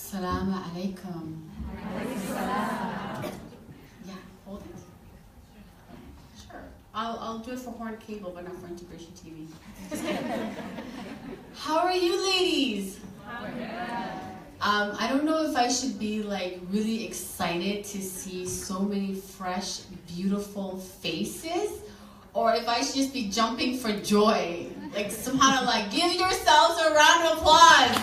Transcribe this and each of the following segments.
Assalamu alaikum. Yeah, hold it. Sure. I'll do it for Horn Cable, but not for Integration TV. How are you, ladies? I don't know if I should be like really excited to see so many fresh, beautiful faces, or if I should just be jumping for joy. Like somehow like, give yourselves a round of applause.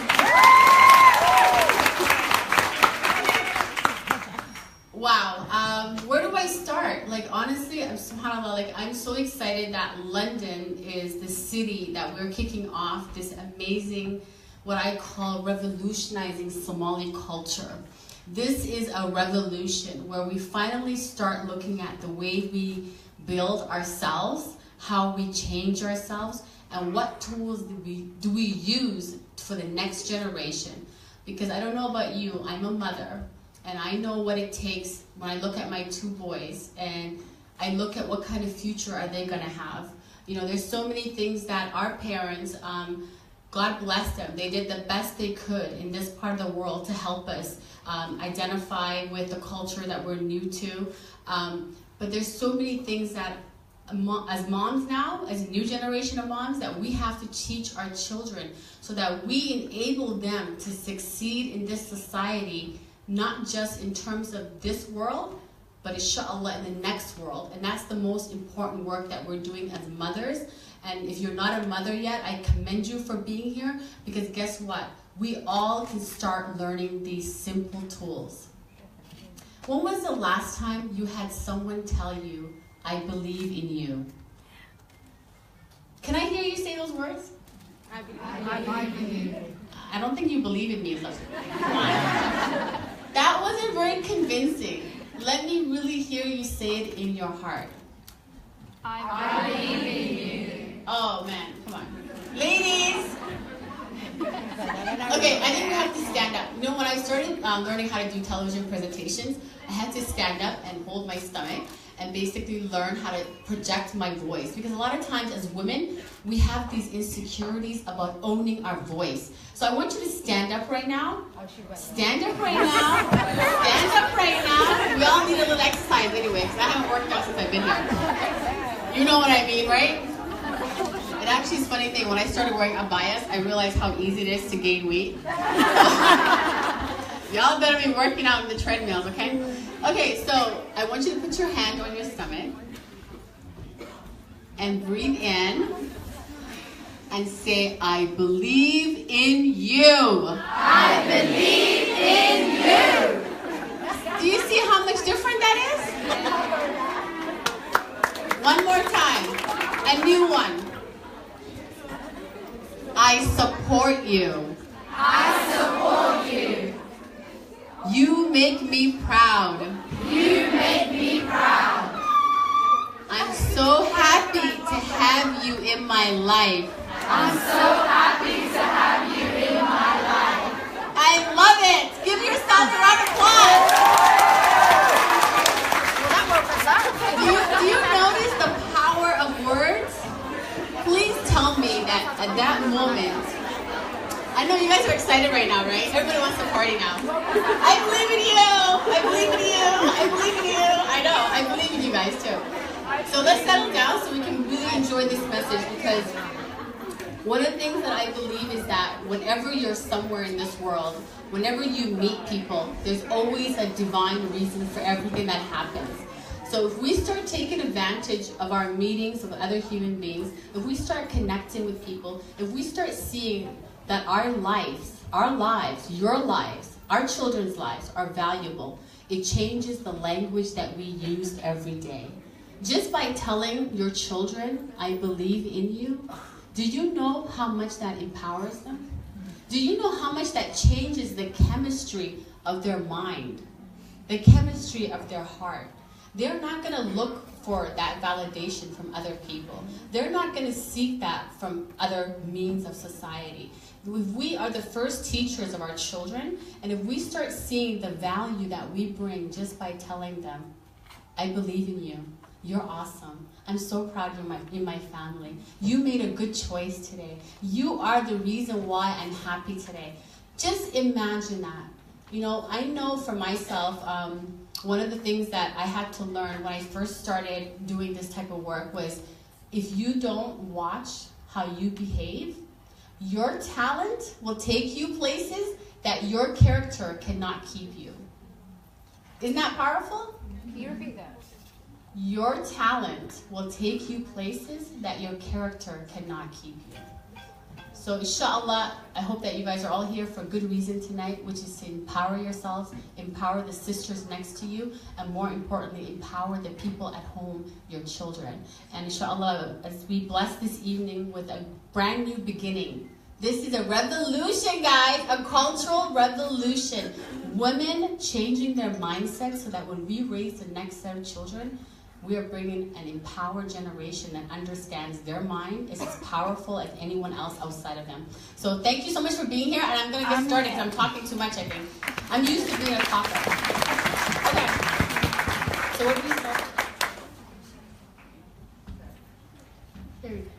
Wow, where do I start? Like honestly, I'm so excited that London is the city that we're kicking off this amazing, what I call revolutionizing Somali culture. This is a revolution where we finally start looking at the way we build ourselves, how we change ourselves, and what tools do we use for the next generation. Because I don't know about you, I'm a mother, and I know what it takes when I look at my two boys, and I look at what kind of future are they gonna have. You know, there's so many things that our parents, God bless them, they did the best they could in this part of the world to help us identify with the culture that we're new to. But there's so many things that as moms now, as a new generation of moms, that we have to teach our children so that we enable them to succeed in this society, not just in terms of this world, but inshallah in the next world. And that's the most important work that we're doing as mothers. And if you're not a mother yet, I commend you for being here, because guess what? We all can start learning these simple tools. When was the last time you had someone tell you, I believe in you? Can I hear you say those words? I believe. I don't think you believe in me. That wasn't very convincing. Let me really hear you say it in your heart. I believe in you. Oh man, come on. Ladies! Okay, I think we have to stand up. You know, when I started learning how to do television presentations, I had to stand up and hold my stomach and basically learn how to project my voice. Because a lot of times as women, we have these insecurities about owning our voice. So I want you to stand up right now. Stand up right now. Stand up right now. We all need a little exercise anyway, because I haven't worked out since I've been here. You know what I mean, right? It actually is a funny thing. When I started wearing abayas, I realized how easy it is to gain weight. Y'all better be working out in the treadmills, okay? Okay, so I want you to put your hand on your stomach and breathe in and say, I believe in you. I believe in you. Do you see how much different that is? One more time. A new one. I support you. I support you. You make me proud. You make me proud. I'm so happy to have you in my life. I'm so happy to have you in my life. I love it. Give yourself a round of applause. Do you notice the power of words? Please tell me that at that moment, I know you guys are excited right now, right? Everybody wants to party now. I believe in you. I believe in you. I believe in you. I know. I believe in you guys too. So let's settle down so we can really enjoy this message, because one of the things that I believe is that whenever you're somewhere in this world, whenever you meet people, there's always a divine reason for everything that happens. So if we start taking advantage of our meetings with other human beings, if we start connecting with people, if we start seeing that our lives, your lives, our children's lives are valuable, it changes the language that we use every day. Just by telling your children, I believe in you, do you know how much that empowers them? Do you know how much that changes the chemistry of their mind, the chemistry of their heart? They're not going to look for that validation from other people. They're not going to seek that from other means of society. If we are the first teachers of our children, and if we start seeing the value that we bring just by telling them, I believe in you, you're awesome, I'm so proud you're in my family, you made a good choice today, you are the reason why I'm happy today. Just imagine that. You know, I know for myself, one of the things that I had to learn when I first started doing this type of work was, if you don't watch how you behave, your talent will take you places that your character cannot keep you. Isn't that powerful? Can you repeat that? Your talent will take you places that your character cannot keep you. So inshallah, I hope that you guys are all here for a good reason tonight, which is to empower yourselves, empower the sisters next to you, and more importantly, empower the people at home, your children. And inshallah, as we bless this evening with a brand new beginning. This is a revolution, guys, a cultural revolution. Women changing their mindset so that when we raise the next set of children, we are bringing an empowered generation that understands their mind is as powerful as anyone else outside of them. So thank you so much for being here, and I'm going to get started because I'm talking too much, I think. I'm used to being a talker. Okay. So where do we start? Here we go.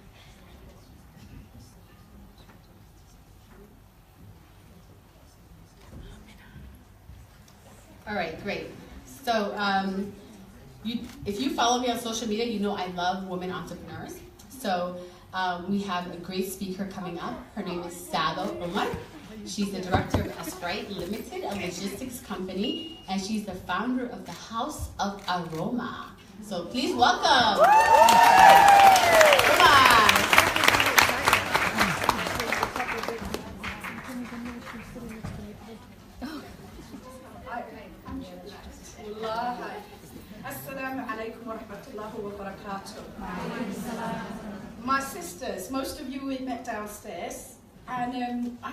All right, great. So, if you follow me on social media, you know I love women entrepreneurs. So we have a great speaker coming up. Her name is Sado Umar. She's the director of Esprite Limited, a logistics company, and she's the founder of the House of Aroma. So please welcome. Come on. Assalamu alaikum wa rahmatullahi wa barakatuh. My sisters, most of you we met downstairs, and I